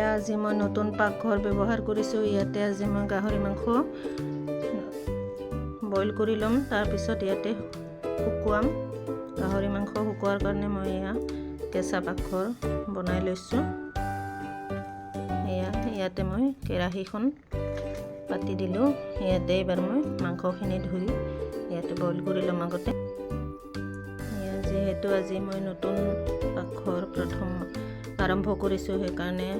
এয়া আজি মই নতুন পাকঘৰ ব্যৱহাৰ কৰিছোঁ। ইয়াতে আজি মই গাহৰি মাংস বইল কৰি ল'ম, তাৰপিছত ইয়াতে শুকুৱাম। গাহৰি মাংস শুকুৱাৰ কাৰণে মই এয়া কেঁচা পাকঘৰ বনাই লৈছোঁ। ইয়াতে মই কেৰাহীখন পাতি দিলোঁ। ইয়াতে এইবাৰ মই মাংসখিনি ধুই ইয়াতে বইল কৰি ল'ম আগতে। যিহেতু আজি মই নতুন পাকঘৰ প্ৰথম আৰম্ভ কৰিছোঁ, সেইকাৰণে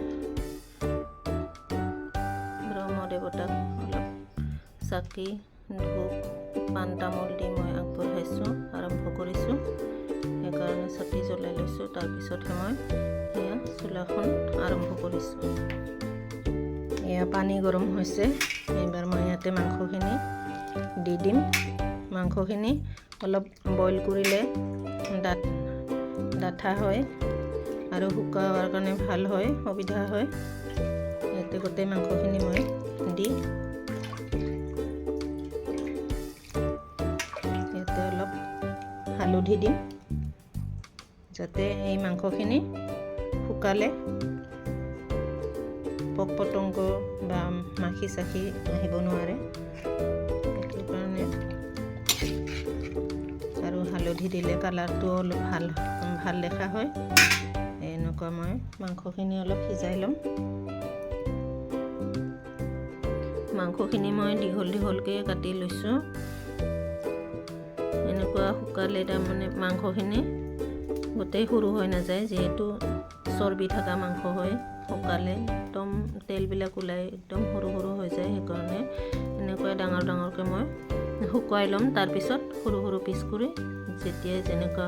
ব্ৰহ্ম দেৱতাক অলপ চাকি ধূপ পাণ তামোল দি মই আগবঢ়াইছোঁ, আৰম্ভ কৰিছোঁ। সেইকাৰণে চাকি জ্বলাই লৈছোঁ। তাৰপিছতহে মই এয়া চোলাখন আৰম্ভ কৰিছোঁ। এয়া পানী গৰম হৈছে। এইবাৰ মই ইয়াতে মাংসখিনি দি দিম। মাংসখিনি অলপ বইল কৰিলে ডাঠা হয় আৰু শুকাৱাৰ কাৰণে ভাল হয়, সুবিধা হয়। ইয়াতে গোটেই মাংসখিনি মই দি ইয়াতে অলপ হালধি দিম, যাতে এই মাংসখিনি শুকালে পোক পতংগ বা মাখি চাখি আহিব নোৱাৰে। সেইটো কাৰণে আৰু হালধি দিলে কালাৰটো অলপ ভাল দেখা হয়। এনেকুৱা মই মাংসখিনি অলপ সিজাই ল'ম। মাংসখিনি মই দীঘল দীঘলকৈ কাটি লৈছোঁ। এনেকুৱা শুকালে তাৰমানে মাংসখিনি গোটেই সৰু হৈ নাযায়, যিহেতু চৰ্বি থকা মাংস হয়। শুকালে একদম তেলবিলাক ওলাই একদম সৰু সৰু হৈ যায়। সেইকাৰণে এনেকৈ ডাঙৰ ডাঙৰকৈ মই শুকুৱাই ল'ম। তাৰপিছত সৰু সৰু পিচ কৰি যেতিয়াই যেনেকুৱা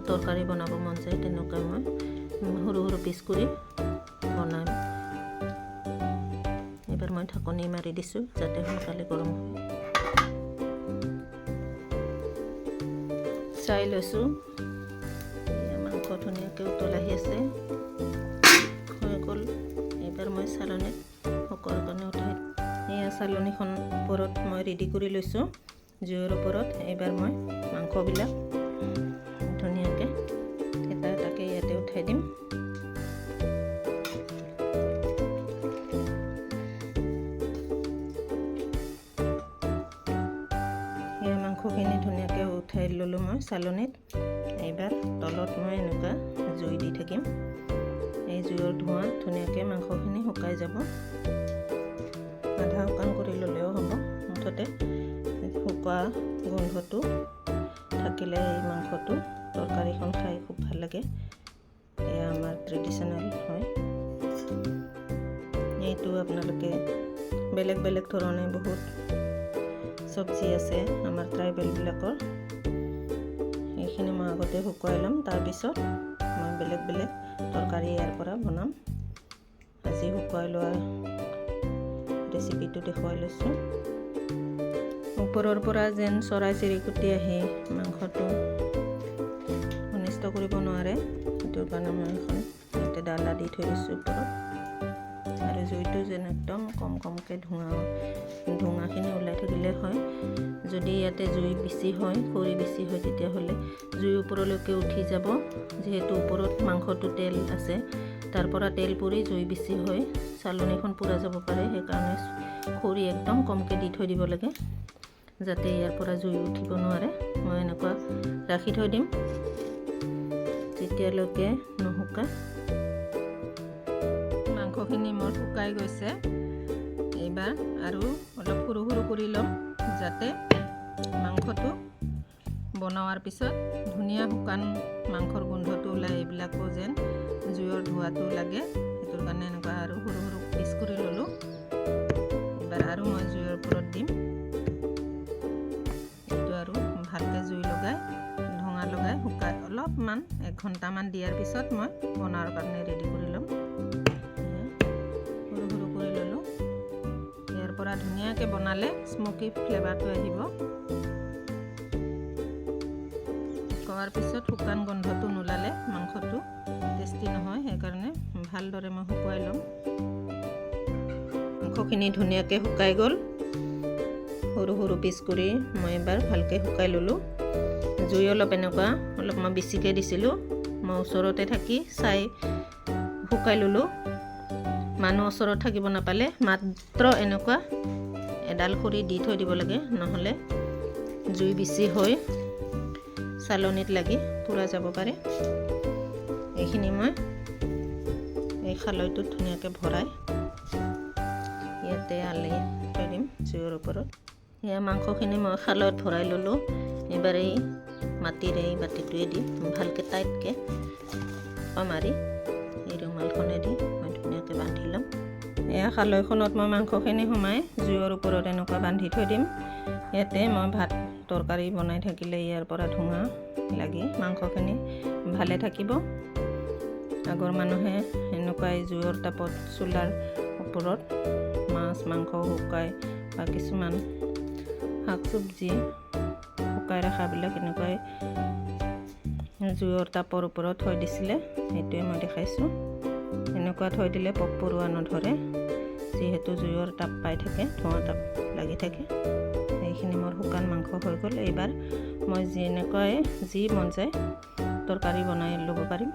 তৰকাৰী বনাব মন যায় তেনেকুৱা মই সৰু সৰু পিচ কৰি বনাম। এইবাৰ মই ঢাকনি মাৰি দিছোঁ যাতে সোনকালে গৰম হয়। চাই লৈছোঁ, মাংস ধুনীয়াকৈ উতল আহি আছে, হৈ গ'ল। এইবাৰ মই চালনীত শুকোৱাৰ কাৰণে উঠাই এয়া চালনীখন ওপৰত মই ৰেডি কৰি লৈছোঁ জুইৰ ওপৰত। এইবাৰ মই মাংসবিলাক ধুনীয়াকৈ এটা এটাকৈ ইয়াতে উঠাই দিম। সেয়া মাংসখিনি ধুনীয়াকৈ উঠাই ল'লোঁ মই চালনীত। এইবাৰ তলত মই এনেকুৱা জুই দি থাকিম। এই জুইৰ ধোঁৱাত ধুনীয়াকৈ মাংসখিনি শুকাই যাব। আধা শুকান কৰি ল'লেও হ'ব, মুঠতে শুকোৱা গোন্ধটো থাকিলে এই মাংসটো তৰকাৰীখন খাই খুব ভাল লাগে। এয়া আমাৰ ট্ৰেডিশ্যনেল হয়। এইটো আপোনালোকে বেলেগ বেলেগ ধৰণে বহুত চব্জি আছে আমাৰ ট্ৰাইবেলবিলাকৰ। এইখিনি মই আগতে শুকুৱাই ল'ম, তাৰপিছত মই বেলেগ বেলেগ তৰকাৰী ইয়াৰ পৰা বনাম। আজি শুকুৱাই লোৱা ৰেচিপিটো দেখুৱাই লৈছোঁ। ওপৰৰ পৰা যেন চৰাই চিৰিকটি আহি মাংসটো অনিষ্ট কৰিব নোৱাৰে, সেইটো কাৰণে মই এখন ইয়াতে ডালা দি থৈ দিছোঁ ওপৰত। আৰু জুইটো যেন একদম কম কমকৈ ধোঁৱাখিনি ওলাই থাকিলে হয়। যদি ইয়াতে জুই বেছি হয়, খৰি বেছি হয়, তেতিয়াহ'লে জুই ওপৰলৈকে উঠি যাব। যিহেতু ওপৰত মাংসটো তেল আছে, তাৰ পৰা তেল পৰি জুই বেছি হয়, চালনীখন পুৰা যাব পাৰে। সেইকাৰণে খৰি একদম কমকৈ দি থৈ দিব লাগে, যাতে ইয়াৰ পৰা জুই উঠিব নোৱাৰে। মই এনেকুৱা ৰাখি থৈ দিম যেতিয়ালৈকে নুশুকায়। মাংসখিনি মোৰ শুকাই গৈছে। এইবাৰ আৰু অলপ সৰু সৰু কৰি ল'ম, যাতে মাংসটো বনোৱাৰ পিছত ধুনীয়া শুকান মাংসৰ গোন্ধটো ওলাই, এইবিলাকো যেন জুইৰ ধোঁৱাটো লাগে। সেইটোৰ কাৰণে এনেকুৱা আৰু সৰু সৰু পিচ কৰি ল'লোঁ। এইবাৰ আৰু মই জুইৰ ওপৰত দিম। এইটো আৰু ভালকৈ জুই লগাই ধোঁৱা লগাই শুকাই অলপমান 1 ঘণ্টামান দিয়াৰ পিছত মই বনোৱাৰ কাৰণে ৰেডি কৰি ল'ম। সৰু সৰু কৰি ল'লোঁ। ইয়াৰ পৰা ধুনীয়াকৈ বনালে স্মকি ফ্লেভাৰটো আহিব। শুকোৱাৰ পিছত শুকান গোন্ধটো নোলালে মাংসটো টেষ্টি নহয়। সেইকাৰণে ভালদৰে মই শুকুৱাই ল'ম। মাংসখিনি ধুনীয়াকৈ শুকাই গ'ল। সৰু সৰু পিচ কৰি মই এবাৰ ভালকৈ শুকাই ল'লোঁ। জুই অলপ এনেকুৱা অলপ মই বেছিকৈ দিছিলোঁ। মই ওচৰতে থাকি চাই শুকাই ল'লোঁ। মানুহ ওচৰত থাকিব নাপালে মাত্ৰ এনেকুৱা এডাল খৰি দি থৈ দিব লাগে, নহ'লে জুই বেছি হৈ চালনীত লাগি পুৰা যাব পাৰে। এইখিনি মই এই খালৈটোত ধুনীয়াকৈ ভৰাই ইয়াতে আলি থৈ দিম জুইৰ ওপৰত। এয়া মাংসখিনি মই খালৈত ভৰাই ল'লোঁ। এইবাৰ এই মাটিৰ এই বাতিটোৱে দি ভালকৈ টাইটকৈ মাৰি এই ৰুমালখনেদি মই ধুনীয়াকৈ বান্ধি ল'ম। এয়া খালৈখনত মই মাংসখিনি সোমাই জুইৰ ওপৰত এনেকুৱা বান্ধি থৈ দিম। ইয়াতে মই ভাত তৰকাৰী বনাই থাকিলে ইয়াৰ পৰা ধোঁৱা লাগি মাংসখিনি ভালে থাকিব। আগৰ মানুহে এনেকুৱাই জুইৰ তাপত চোলাৰ ওপৰত মাছ মাংস শুকাই বা কিছুমান শাক চব্জি শুকাই ৰখাবিলাক এনেকুৱাই জুইৰ তাপৰ ওপৰত থৈ দিছিলে। সেইটোৱে মই দেখাইছোঁ। এনেকুৱা থৈ দিলে পোক পৰুৱা নধৰে, যিহেতু জুইৰ তাপ পাই থাকে, ধোঁৱা তাপ লাগি থাকে। এইখিনি মোৰ শুকান মাংস হৈ গ'ল। এইবাৰ মই যেনেকুৱাই যি মন যায় তৰকাৰী বনাই ল'ব পাৰিম।